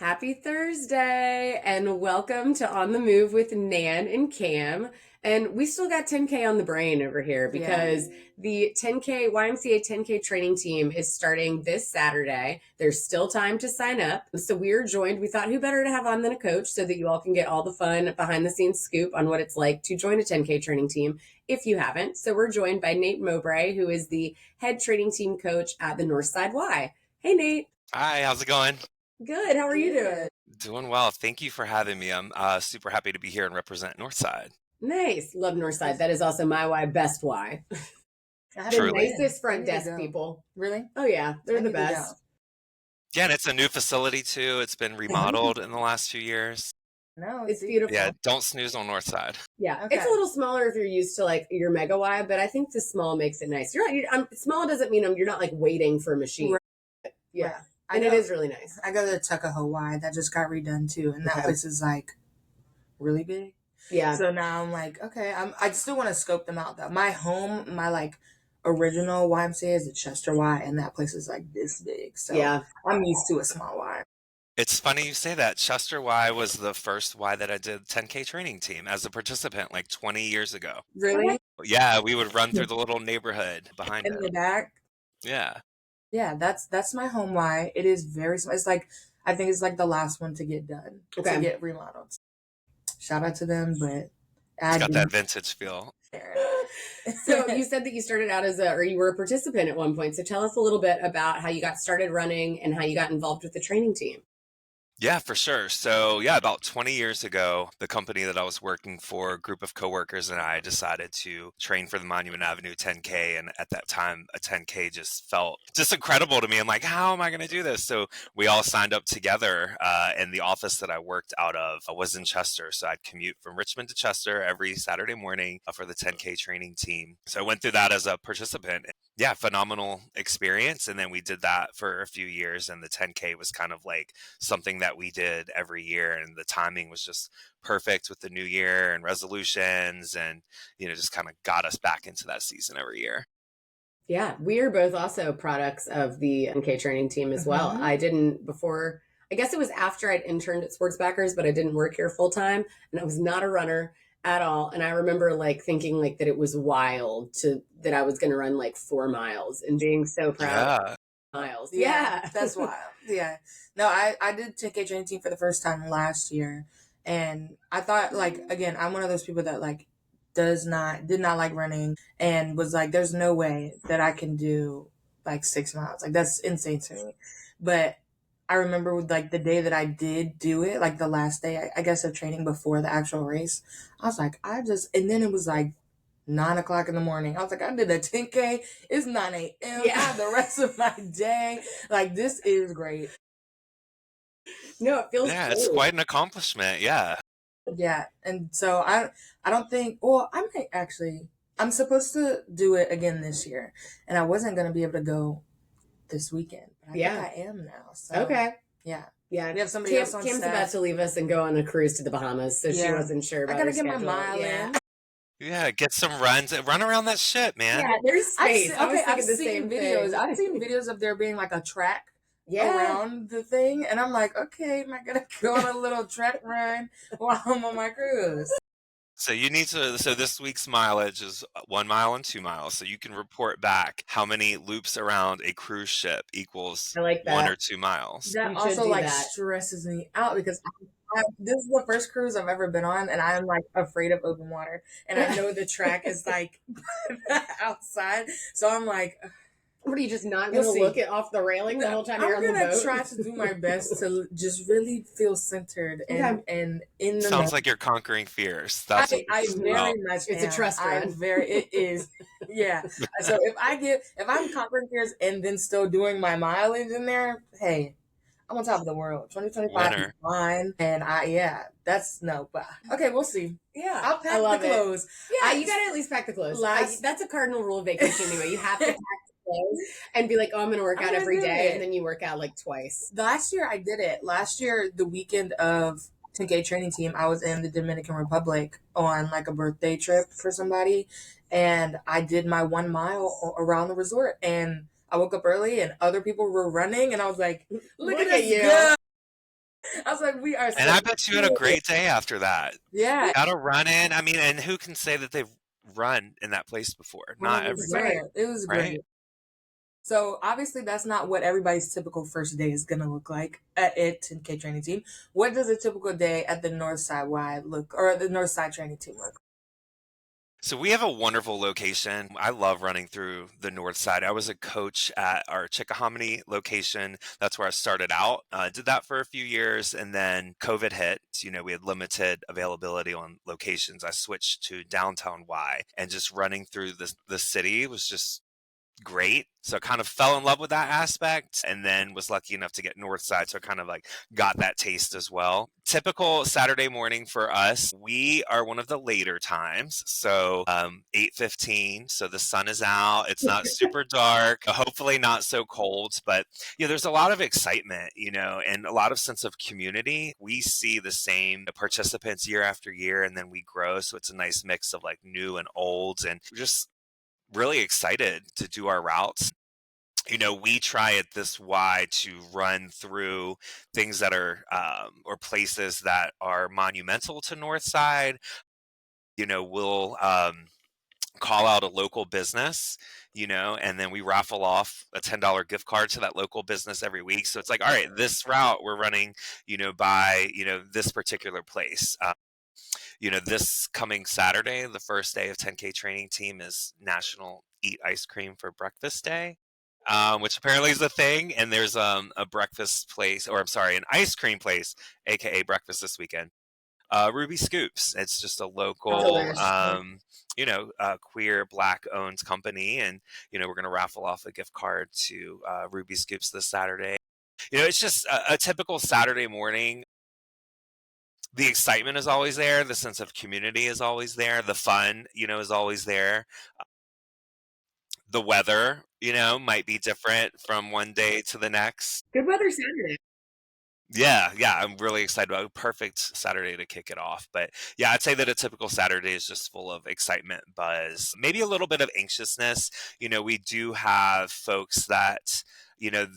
Happy Thursday and welcome to On the Move with Nan and Kam. And we still got 10K on the brain over here because the 10K YMCA 10K training team is starting this Saturday. There's still time to sign up. So we are joined. We thought who better to have on than a coach so that you all can get all the fun behind the scenes scoop on what it's like to join a 10K training team if you haven't. So we're joined by Nate Moubray, who is the head training team coach at the Northside Y. Hey, Nate. Hi, how's it going? Good. How are you doing? Doing well. Thank you for having me. I'm super happy to be here and represent Northside. Nice. Love Northside. That is also my Y, best Y. The Truly. nicest front desk people. Really? Oh, yeah. They're the best. Yeah, and it's a new facility too. It's been remodeled in the last few years. No, It's beautiful. Yeah, don't snooze on Northside. Yeah. Okay. It's a little smaller if you're used to like your mega Y, but I think the small makes it nice. Small doesn't mean you're not like waiting for a machine. Right. Yeah. Right. And it is really nice. I go to Tuckahoe Y. That just got redone too, and that place is like really big. Yeah. So now I'm like, okay, I still want to scope them out though. My like original YMCA is the Chester Y, and that place is like this big. So yeah. I'm used to a small Y. It's funny you say that. Chester Y was the first Y that I did 10K training team as a participant like 20 years ago. Really? Yeah, we would run through the little neighborhood behind In it. the back? Yeah. Yeah, that's my home Y. It is very small. It's like, I think it's like the last one to get done, to get remodeled. Shout out to them, but It's got that vintage feel. So you said that you started out or you were a participant at one point. So tell us a little bit about how you got started running and how you got involved with the training team. Yeah, for sure. So yeah, about 20 years ago, the company that I was working for, a group of coworkers and I decided to train for the Monument Avenue 10K. And at that time, a 10K just felt just incredible to me. I'm like, how am I going to do this? So we all signed up together and the office that I worked out of was in Chester. So I'd commute from Richmond to Chester every Saturday morning for the 10K training team. So I went through that as a participant. Yeah, phenomenal experience. And then we did that for a few years. And the 10K was kind of like something that we did every year. And the timing was just perfect with the new year and resolutions and, just kind of got us back into that season every year. Yeah, we are both also products of the 10K training team as well. I didn't before, I guess it was after I'd interned at Sportsbackers, but I didn't work here full time and I was not a runner at all. And I remember like thinking like that it was wild that I was going to run like 4 miles and being so proud of miles. Yeah. That's wild. Yeah. No, I did 10K training team for the first time last year. And I thought like, again, I'm one of those people that like did not like running and was like, there's no way that I can do like 6 miles. Like that's insane to me. But I remember like the day that I did do it, like the last day, I guess, of training before the actual race, I was like, and then it was like 9 o'clock in the morning. I was like, I did a 10K. It's 9 a.m. I have the rest of my day. Like, this is great. No, it feels Yeah, it's quite an accomplishment. Yeah. Yeah. And so I don't think, well, I might actually, I'm supposed to do it again this year. And I wasn't going to be able to go this weekend. But I think I am now. So, okay. Yeah. Yeah. We have somebody else on Kim's staff. about to leave us and go on a cruise to the Bahamas. So she wasn't sure about I got to her get my schedule. mile in. Yeah, get some runs. Run around that shit, man. Yeah, there's space. I've seen videos. I've seen videos of there being like a track around the thing. And I'm like, okay, am I going to go on a little track run while I'm on my cruise? So so this week's mileage is 1 mile and 2 miles. So you can report back how many loops around a cruise ship equals 1 or 2 miles. That also like stresses me out because this is the first cruise I've ever been on and I'm like afraid of open water. And I know the track is like outside. So I'm like, what are you just not going to look it off the railing the whole time you're on the boat? I'm going to try to do my best to just really feel centered and in the Sounds like you're conquering fears. That's I very much it's a trust run. It is. Yeah. So if I'm conquering fears and then still doing my mileage in there, hey, I'm on top of the world. 2025 is fine. And but okay, we'll see. Yeah. I'll pack the clothes. Yeah, you got to at least pack the clothes. That's a cardinal rule of vacation anyway. You have to pack and be like, oh, I'm going to work out every day. And then you work out like twice. Last year I did it. Last year, the weekend of 10K training team, I was in the Dominican Republic on like a birthday trip for somebody. And I did my 1 mile around the resort. And I woke up early and other people were running. And I was like, look at you. Go. was like, we are And so I bet you had a great day after that. yeah. Got to run in. I mean, and who can say that they've run in that place before? Not everybody, 100%. It was right? great. So obviously that's not what everybody's typical first day is gonna look like at 10K training team. What does a typical day at the Northside Y look, or the Northside training team look? So we have a wonderful location. I love running through the north side. I was a coach at our Chickahominy location. That's where I started out. Did that for a few years, and then COVID hit. We had limited availability on locations. I switched to downtown Y, and just running through the city was just great. So I kind of fell in love with that aspect, and then was lucky enough to get Northside. So I kind of like got that taste as well. Typical Saturday morning for us, we are one of the later times. So 8:15. So the sun is out. It's not super dark, hopefully not so cold, but there's a lot of excitement, and a lot of sense of community. We see the same participants year after year, and then we grow. So it's a nice mix of like new and old, and just really excited to do our routes. We try at this Y to run through things that are or places that are monumental to Northside. We'll call out a local business, and then we raffle off a $10 gift card to that local business every week. So it's like, all right, this route we're running, by this particular place. This coming Saturday, the first day of 10K training team, is National Eat Ice Cream for Breakfast Day, which apparently is a thing. And there's a breakfast place, or I'm sorry, an ice cream place, aka breakfast this weekend. Ruby Scoops. It's just a local, queer Black-owned company, and we're going to raffle off a gift card to Ruby Scoops this Saturday. It's just a typical Saturday morning. The excitement is always there. The sense of community is always there. The fun, is always there. The weather, might be different from one day to the next. Good weather Saturday. Yeah, I'm really excited about it. Perfect Saturday to kick it off. But yeah, I'd say that a typical Saturday is just full of excitement, buzz, maybe a little bit of anxiousness. We do have folks that,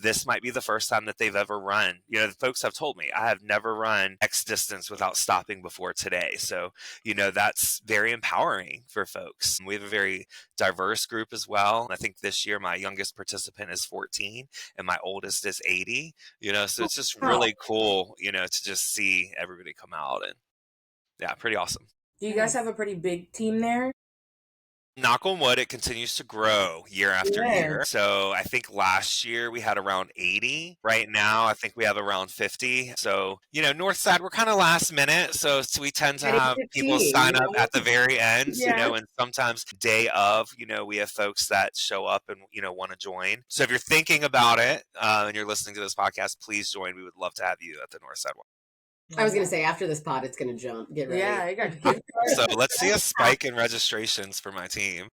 this might be the first time that they've ever run. The folks have told me, I have never run X distance without stopping before today. So, that's very empowering for folks. We have a very diverse group as well. I think this year my youngest participant is 14 and my oldest is 80. So it's just really cool, to just see everybody come out, and yeah, pretty awesome. Do you guys have a pretty big team there? Knock on wood, it continues to grow year after Yeah. year. So I think last year we had around 80. Right now, I think we have around 50. So, Northside, we're kind of last minute. So we tend to have people sign up at the very end, and sometimes day of, we have folks that show up and, want to join. So if you're thinking about it and you're listening to this podcast, please join. We would love to have you at the Northside one. I was going to say, after this pod, it's going to jump. Get ready. Yeah, you got gift cards. So let's see a spike in registrations for my team.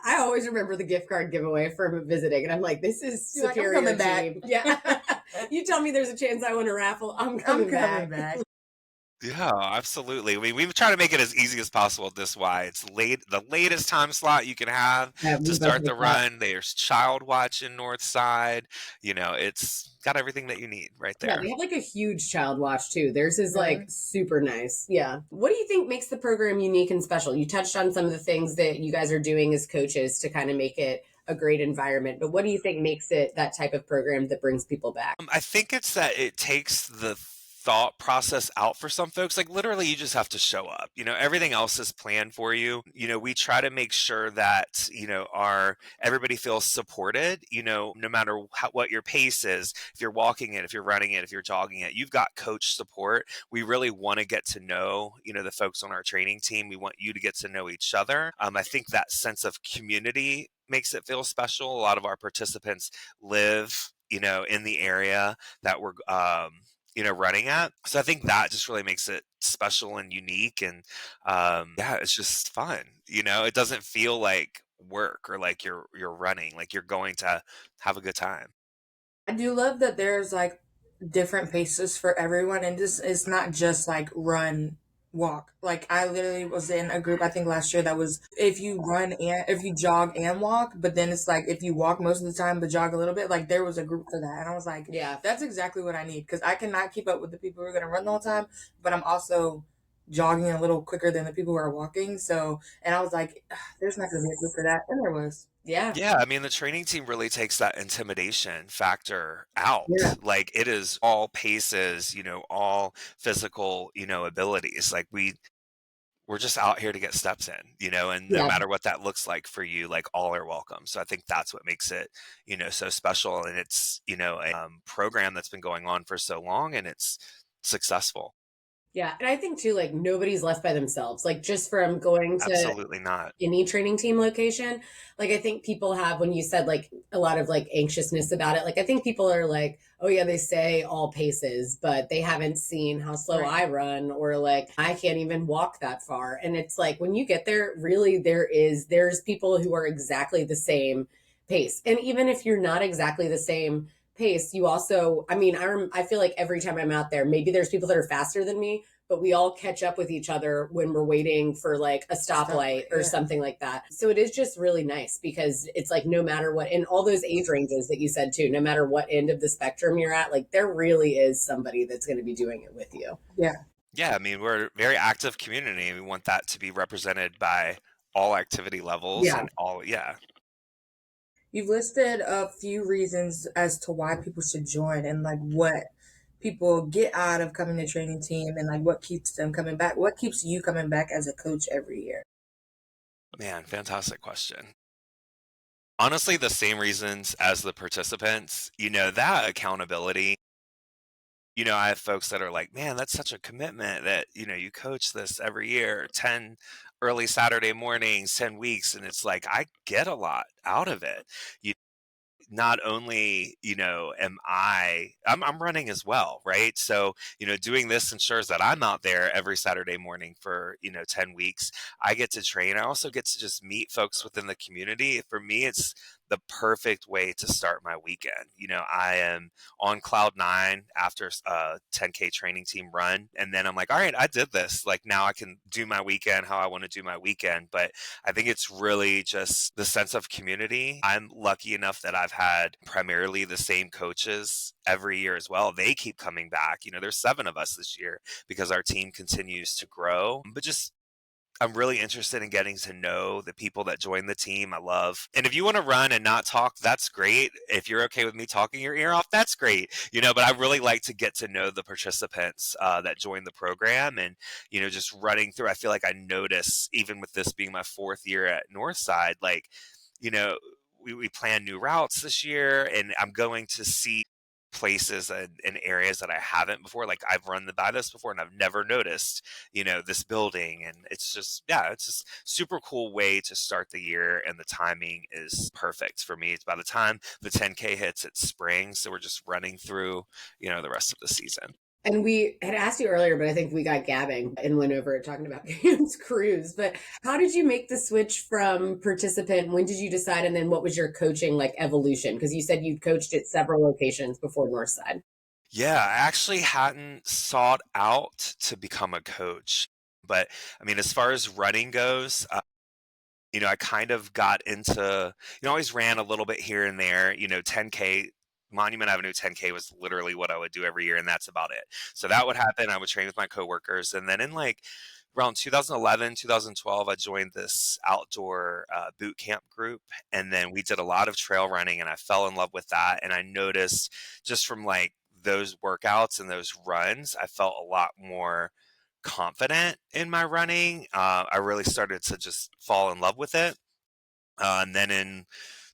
I always remember the gift card giveaway from visiting, and I'm like, this is You're like, I'm superior coming back. team. Yeah. You tell me there's a chance I win a raffle, I'm coming back. Yeah, absolutely. We try to make it as easy as possible at this Y. It's the latest time slot you can have to start the run. There's child watch in Northside. It's got everything that you need right there. Yeah, they have like a huge child watch too. Theirs is like super nice. Yeah. What do you think makes the program unique and special? You touched on some of the things that you guys are doing as coaches to kind of make it a great environment, but what do you think makes it that type of program that brings people back? I think it's that it takes the thought process out for some folks. Like literally you just have to show up. Everything else is planned for you. We try to make sure that everybody feels supported, no matter what your pace is. If you're walking it, if you're running it, if you're jogging it, you've got coach support. We really want to get to know the folks on our training team. We want you to get to know each other. I think that sense of community makes it feel special. A lot of our participants live in the area that we're running at. So I think that just really makes it special and unique. And it's just fun. It doesn't feel like work or like you're running, like you're going to have a good time. I do love that there's like different paces for everyone, and it's not just like run walk. Like I literally was in a group I think last year that was if you jog and walk, but then it's like if you walk most of the time but jog a little bit, like there was a group for that. And I was like, Yeah. that's exactly what I need because I cannot keep up with the people who are going to run the whole time, but I'm also jogging a little quicker than the people who are walking. So, and I was like, there's not going to be a group for that. And there was. Yeah. Yeah, I mean, the training team really takes that intimidation factor out. Yeah. Like it is all paces, all physical, abilities. Like we're just out here to get steps in, and no Yeah. matter what that looks like for you, like all are welcome. So I think that's what makes it, so special. And it's, a program that's been going on for so long and it's successful. Yeah. And I think too, like nobody's left by themselves. Like just from going to Absolutely not. any training team location, like I think people have, when you said like a lot of like anxiousness about it, like I think people are like, oh yeah, they say all paces, but they haven't seen how slow Right. I run, or like I can't even walk that far. And it's like when you get there, really there's people who are exactly the same pace. And even if you're not exactly the same pace, you also, I mean, I feel like every time I'm out there, maybe there's people that are faster than me, but we all catch up with each other when we're waiting for like a stoplight or something like that. So it is just really nice because it's like no matter what, in all those age ranges that you said too, no matter what end of the spectrum you're at, like there really is somebody that's going to be doing it with you. Yeah. Yeah, I mean, we're a very active community. We want that to be represented by all activity levels Yeah. and all, yeah. You've listed a few reasons as to why people should join and like what people get out of coming to training team and like what keeps them coming back. What keeps you coming back as a coach every year? Man, fantastic question. Honestly, the same reasons as the participants, that accountability. I have folks that are like, man, that's such a commitment that, you coach this every year, 10 early Saturday mornings, 10 weeks. And it's like, I get a lot out of it. You not only I'm running as well, right? So doing this ensures that I'm out there every Saturday morning for 10 weeks. I get to train. I also get to just meet folks within the community. For me, it's the perfect way to start my weekend. I am on cloud nine after a 10k training team run, and then I'm like, all right, I did this. Like now I can do my weekend how I want to do my weekend. But I think it's really just the sense of community. I'm lucky enough that I've had primarily the same coaches every year as well. They keep coming back. There's 7 of us this year because our team continues to grow. But just I'm really interested in getting to know the people that join the team. I love, and if you want to run and not talk, that's great. If you're okay with me talking your ear off, that's great. But I really like to get to know the participants that join the program, and just running through. I feel like I notice, even with this being my 4th year at Northside, like, we plan new routes this year, and I'm going to see places and areas that I haven't before. Like I've run by this before and I've never noticed, this building. And it's just, yeah, it's just super cool way to start the year. And the timing is perfect for me. It's by the time the 10K hits, it's spring. So we're just running through, the rest of the season. And we had asked you earlier, but I think we got gabbing and went over it talking about Cam's cruise. But how did you make the switch from participant? When did you decide? And then what was your coaching like evolution? Because you said you coached at several locations before Northside. Yeah, I actually hadn't sought out to become a coach. But I mean, as far as running goes, I kind of got into, always ran a little bit here and there, 10K. Monument Avenue 10K was literally what I would do every year, and that's about it. So that would happen. I would train with my coworkers. And then in like around 2011, 2012, I joined this outdoor boot camp group. And then we did a lot of trail running, and I fell in love with that. And I noticed just from like those workouts and those runs, I felt a lot more confident in my running. I really started to just fall in love with it. And then in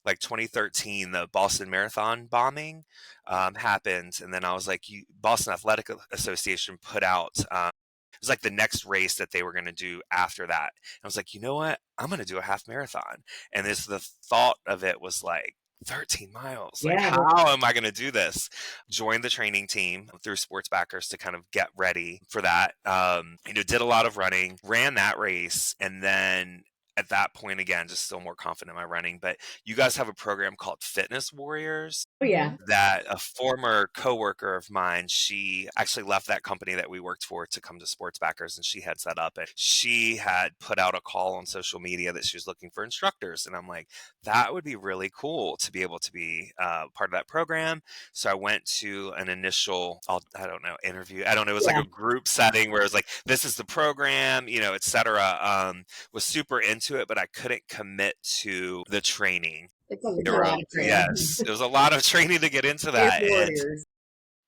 like 2013, the Boston Marathon bombing happened. And then I was like, Boston Athletic Association put out, it was like the next race that they were going to do after that. And I was like, you know what? I'm going to do a half marathon. And the thought of it was like, 13 miles. Like, Yeah. how am I going to do this? Joined the training team through Sports Backers to kind of get ready for that. Did a lot of running, ran that race. And then at that point, again, just still more confident in my running. But you guys have a program called Fitness Warriors Oh, yeah. that a former coworker of mine, she actually left that company that we worked for to come to Sports Backers, and she had set up, and she had put out a call on social media that she was looking for instructors. And I'm like, that would be really cool to be able to be part of that program. So I went to an initial, I don't know, interview. I don't know. It was like Yeah. a group setting where it was like, this is the program, et cetera. Was super into it, but I couldn't commit to the training. It's a lot of training. Yes, it was a lot of training to get into that. And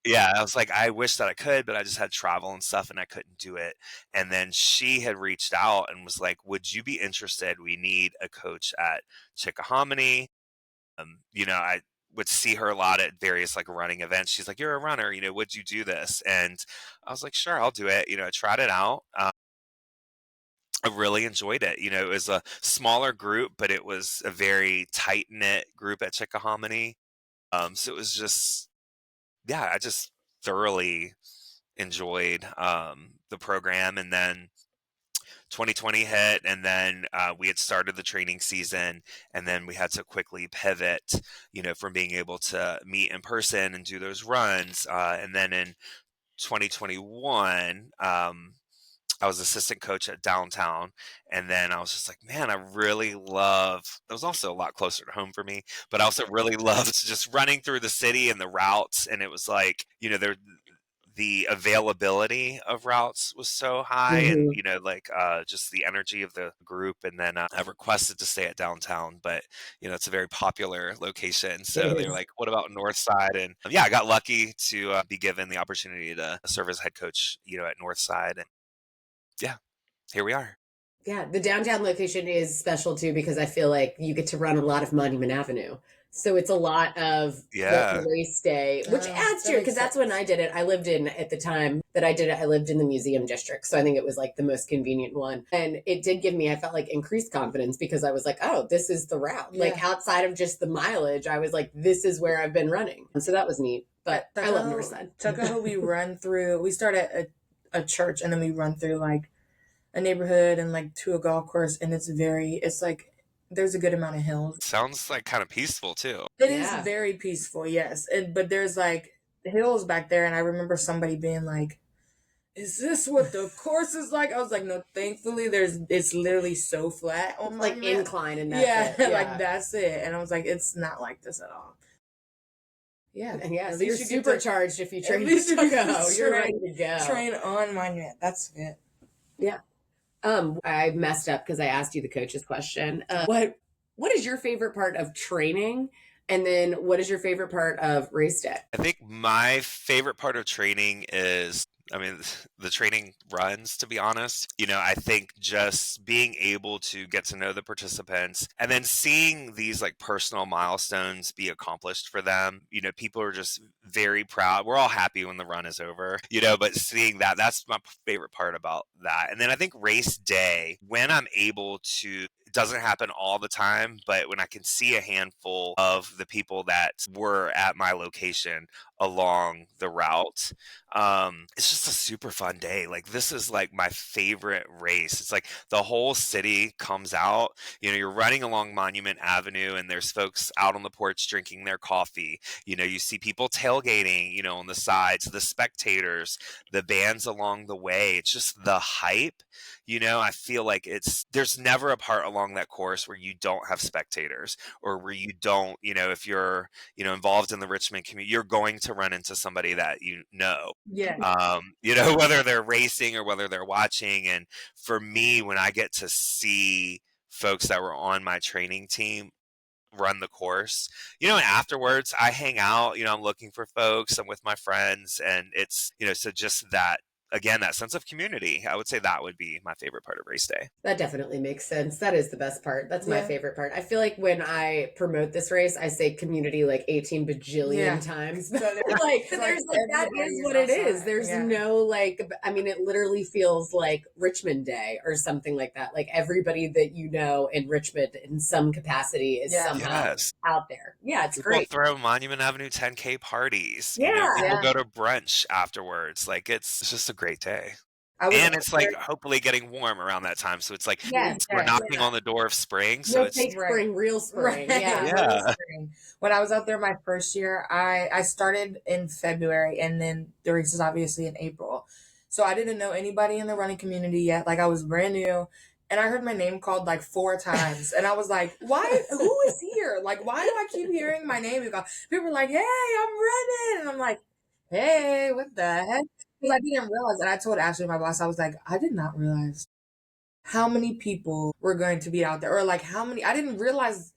yeah, I was like, I wish that I could, but I just had travel and stuff and I couldn't do it. And then she had reached out and was like, would you be interested? We need a coach at Chickahominy. I would see her a lot at various like running events. She's like, you're a runner, would you do this? And I was like, sure, I'll do it. I tried it out. I really enjoyed it. It was a smaller group, but it was a very tight knit group at Chickahominy. So it was just, yeah, I just thoroughly enjoyed the program. And then 2020 hit, and then we had started the training season, and then we had to quickly pivot, from being able to meet in person and do those runs. And then in 2021, I was assistant coach at Downtown, and then I was just like, man, I really love, it was also a lot closer to home for me, but I also really loved just running through the city and the routes. And it was like, the availability of routes was so high, and just the energy of the group. And then I requested to stay at Downtown, but it's a very popular location, so they're like, what about Northside? And yeah, I got lucky to be given the opportunity to serve as head coach at Northside, and yeah, here we are. Yeah, the downtown location is special too because I feel like you get to run a lot of Monument Avenue. So it's a lot of the race day, which adds to it because that's when I did it. I lived at the time that I did it, I lived in the museum district. So I think it was like the most convenient one. And it did give me, I felt like increased confidence because I was like, oh, this is the route. Yeah. Like outside of just the mileage, I was like, this is where I've been running. And so that was neat. But I love Northside. Tuckahoe, we start at a church and then we run through like a neighborhood and like to a golf course. And it's like, there's a good amount of hills. Sounds like kind of peaceful too. It is very peaceful, yes. But there's like hills back there, and I remember somebody being like, "Is this what the course is like?" I was like, "No, thankfully, it's literally so flat on like incline and that's it. Like that's it." And I was like, "It's not like this at all." Yeah, and yeah. So you're supercharged if you train. You're ready to go. Train on Monument. That's it. Yeah. I messed up because I asked you the coach's question. What is your favorite part of training? And then what is your favorite part of race day? I think my favorite part of training is, the training runs, to be honest. I think just being able to get to know the participants and then seeing these like personal milestones be accomplished for them. People are just very proud. We're all happy when the run is over, but seeing that's my favorite part about that. And then I think race day, when I'm able to, it doesn't happen all the time, but when I can see a handful of the people that were at my location along the route, it's just a super fun day. Like this is like my favorite race. It's like the whole city comes out, you're running along Monument Avenue and there's folks out on the porch drinking their coffee. You see people tailgating, on the sides, the spectators, the bands along the way. It's just the hype. I feel like there's never a part along that course where you don't have spectators or where you don't, if you're, involved in the Richmond community, you're going to run into somebody that Yeah. Whether they're racing or whether they're watching. And for me, when I get to see folks that were on my training team run the course, and afterwards I hang out, I'm looking for folks, I'm with my friends, and it's, so just that, again, that sense of community, I would say that would be my favorite part of race day. That definitely makes sense. That is the best part. That's my favorite part. I feel like when I promote this race, I say community like 18 bajillion times. So there's that is what it is. There's no it literally feels like Richmond Day or something like that. Like everybody that in Richmond in some capacity is somehow out there. Yeah, it's great. People throw Monument Avenue 10k parties. Yeah. People go to brunch afterwards. Like it's just a great day. I was And out it's there. like hopefully getting warm around that time. So it's like Yes, we're knocking yeah. on the door of spring. So No it's fake spring, real spring. Right. Yeah. Real yeah. spring. When I was out there my first year, I started in February, and then the race is obviously in April. So I didn't know anybody in the running community yet. Like, I was brand new. And I heard my name called like 4 times. And I was like, why? Who is here? Like, why do I keep hearing my name? Because people were like, hey, I'm running. And I'm like, hey, what the heck? Because I didn't realize. And I told Ashley, my boss, I was like, I did not realize how many people were going to be out there. Or like how many, I didn't realize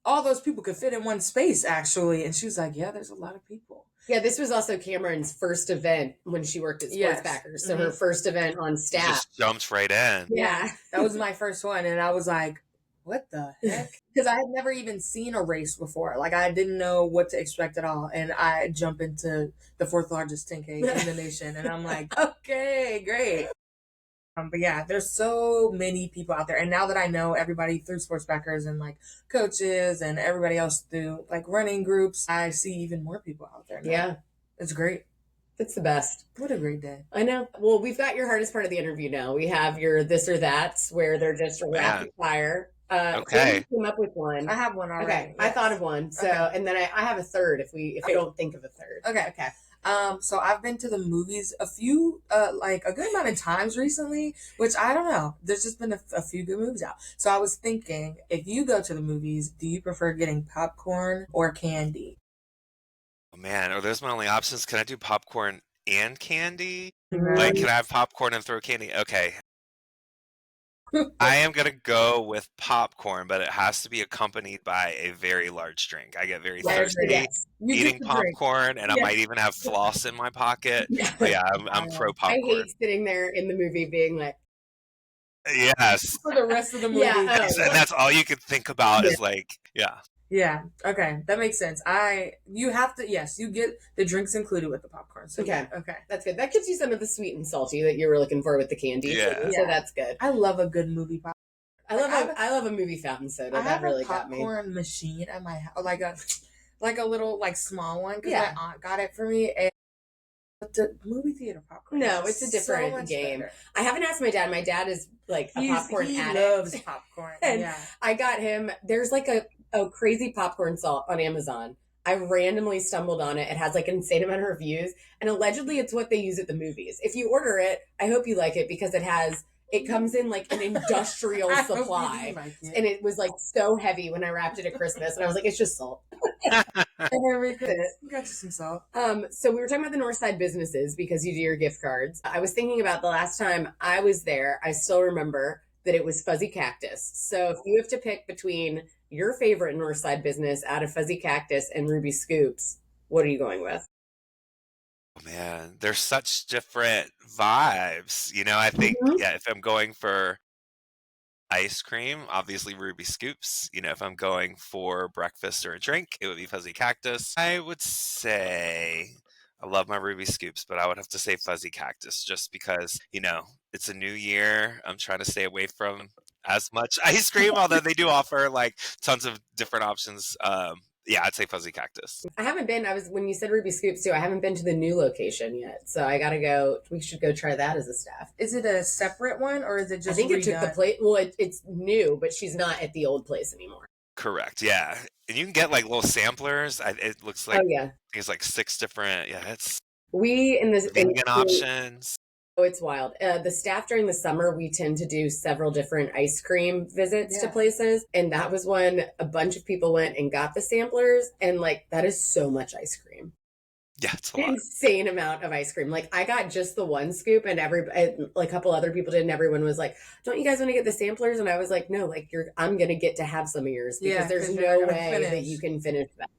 all those people could fit in one space, actually. And she was like, yeah, there's a lot of people. Yeah, this was also Cameron's first event when she worked at Sports Yes. Backers. So her first event on You staff. just jumped right in. Yeah. That was my first one. And I was like, what the heck? Because I had never even seen a race before. Like, I didn't know what to expect at all. And I jump into the 4th largest 10K in the nation. And I'm like, okay, great. But yeah, there's so many people out there. And now that I know everybody through Sports Backers and like coaches and everybody else through like running groups, I see even more people out there now. Yeah. It's great. It's the best. What a great day. I know. Well, we've got your hardest part of the interview now. We have your this or that's where they're just rapid fire. Okay. So came up with one. I have one already. Okay. I thought of one. So, and then I have a third if we don't think of a third. Okay. Okay. So I've been to the movies a few, like a good amount of times recently, which I don't know. There's just been a few good movies out. So I was thinking, if you go to the movies, do you prefer getting popcorn or candy? Oh, man, are those my only options? Can I do popcorn and candy? Mhm. Like, can I have popcorn and throw candy? Okay. I am going to go with popcorn, but it has to be accompanied by a very large drink. I get very thirsty Yes. You eating get the drink. popcorn, and I Yeah. might even have floss in my pocket. But yeah, I'm pro I popcorn. hate sitting there in the movie being like, Yes. For the rest of the movie. Yeah, And that's all you could think about is like, yeah. Yeah. Okay. That makes sense. You have to, yes, you get the drinks included with the popcorn. So Okay. Okay. that's good. That gives you some of the sweet and salty that you were looking for with the candy. Yeah. So that's good. I love a good movie popcorn. I love a movie fountain soda. I That have really a got me. popcorn machine at my house, like a little like small one because Yeah. my aunt got it for me. And the movie theater popcorn. No, is it's a so different much game. better. I haven't asked my dad. My dad is like a popcorn He addict. loves popcorn. And Yeah. I got him. There's like a crazy popcorn salt on Amazon. I randomly stumbled on it. It has like an insane amount of reviews, and allegedly it's what they use at the movies. If you order it, I hope you like it because it comes in like an industrial I hope you supply. do like it. And it was like so heavy when I wrapped it at Christmas, and I was like, it's just salt. Got you some salt. So we were talking about the Northside businesses because you do your gift cards. I was thinking about the last time I was there. I still remember that it was Fuzzy Cactus. So if you have to pick between your favorite Northside business out of Fuzzy Cactus and Ruby Scoops, what are you going with? Oh, man, there's such different vibes. I think, yeah, if I'm going for ice cream, obviously Ruby Scoops. If I'm going for breakfast or a drink, it would be Fuzzy Cactus. I would say I love my Ruby Scoops, but I would have to say Fuzzy Cactus just because, it's a new year. I'm trying to stay away from as much ice cream, although they do offer like tons of different options. Yeah, I'd say Fuzzy Cactus. I haven't been. When you said Ruby Scoops too, I haven't been to the new location yet. So I got to go. We should go try that as a staff. Is it a separate one or is it just I think it took the redone? place. Well, it's new, but she's not at the old place anymore. Correct. Yeah. And you can get like little samplers. It looks like, Oh, yeah. I think it's like 6 different, it's We in this vegan options. Oh, it's wild. The staff during the summer, we tend to do several different ice cream visits to places. And that was when a bunch of people went and got the samplers. And like, that is so much ice cream. Yeah, it's a lot. Insane amount of ice cream. Like I got just the one scoop and like a couple other people did. And everyone was like, don't you guys want to get the samplers? And I was like, no, like I'm going to get to have some of yours because there's no way that you can finish that.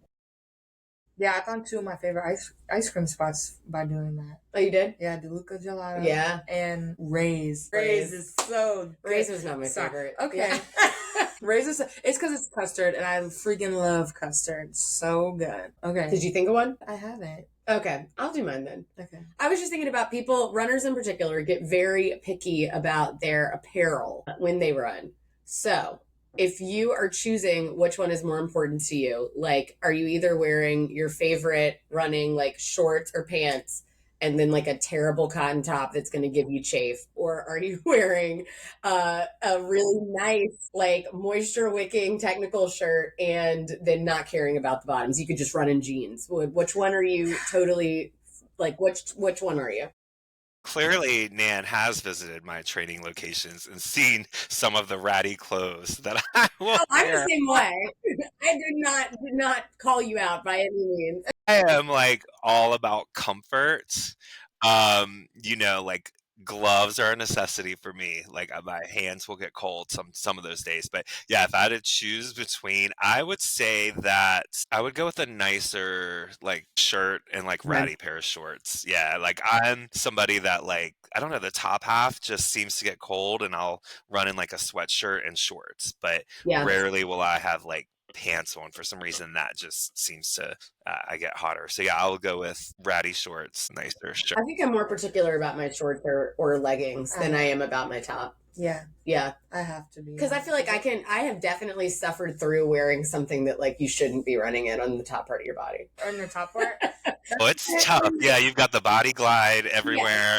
Yeah, I found 2 of my favorite ice cream spots by doing that. Oh, you did? Yeah, DeLuca Gelato. Yeah. And Ray's. Ray's is so good. Ray's was not my favorite. Okay. Yeah. Ray's is, it's because it's custard, and I freaking love custard. So good. Okay. Did you think of one? I haven't. Okay, I'll do mine then. Okay. I was just thinking about runners in particular, get very picky about their apparel when they run. So if you are choosing which one is more important to you, like, are you either wearing your favorite running like shorts or pants and then like a terrible cotton top that's going to give you chafe? Or are you wearing a really nice, like moisture wicking technical shirt and then not caring about the bottoms? You could just run in jeans. Which one are you totally like? Which one are you? Clearly, Nan has visited my training locations and seen some of the ratty clothes that I will Oh, I'm the wear. same way. I did not call you out by any means. I am like all about comfort. Like gloves are a necessity for me. Like my hands will get cold some of those days. But yeah, if I had to choose between, I would say that I would go with a nicer like shirt and like Right. ratty pair of shorts. Yeah, like I'm somebody that like I don't know, the top half just seems to get cold and I'll run in like a sweatshirt and shorts, but Yeah. rarely will I have like pants on for some reason. That just seems to I get hotter. So yeah, I'll go with ratty shorts, nicer shirt. I think I'm more particular about my shorts or leggings than I am about my top. Yeah, Yeah. I have to be. Because I feel like I have definitely suffered through wearing something that like you shouldn't be running in on the top part of your body. On the top part? Oh, it's tough. Yeah, you've got the body glide everywhere.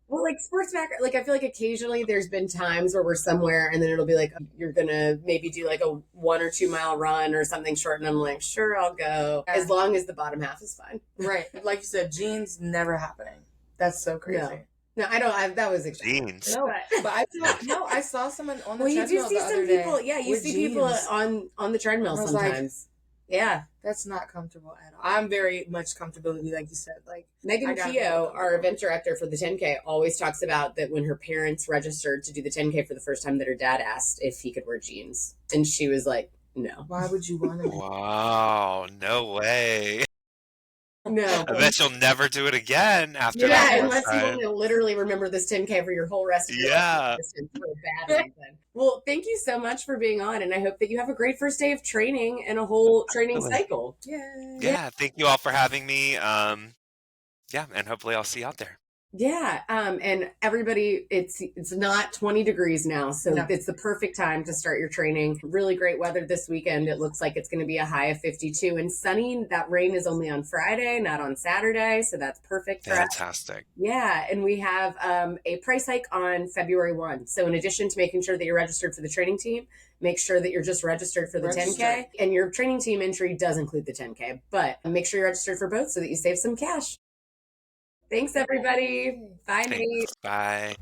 Well, like sports back, like I feel like occasionally there's been times where we're somewhere and then it'll be like, you're going to maybe do like a 1 or 2 mile run or something short. And I'm like, sure, I'll go as long as the bottom half is fine. Right. Like you said, jeans never happening. That's so crazy. No, I don't. That was extreme. Jeans. No, but I saw someone on the well, you treadmill do see the some other day people. Yeah, you see jeans. people on the treadmill I was sometimes. Yeah. That's not comfortable at all. I'm very much comfortability, like you said. Like Megan Keogh, our event director for the 10K, always talks about that when her parents registered to do the 10K for the first time, that her dad asked if he could wear jeans, and she was like, "No." Why would you want to? Wow, no way. No. I bet you'll never do it again after Yeah, that. unless you want to literally remember this 10K for your whole rest of your life for a bad reason. Well, thank you so much for being on, and I hope that you have a great first day of training and a whole training cycle. Yeah, thank you all for having me. And hopefully I'll see you out there. Yeah, and everybody, it's not 20 degrees now, so it's the perfect time to start your training. Really great weather this weekend. It looks like it's going to be a high of 52 and sunny. That rain is only on Friday, not on Saturday, so that's perfect for us. Fantastic. Yeah, and we have a price hike on February 1. So in addition to making sure that you're registered for the training team, make sure that you're just registered for the 10K. And your training team entry does include the 10K, but make sure you're registered for both so that you save some cash. Thanks, everybody. Bye, Nate. Bye.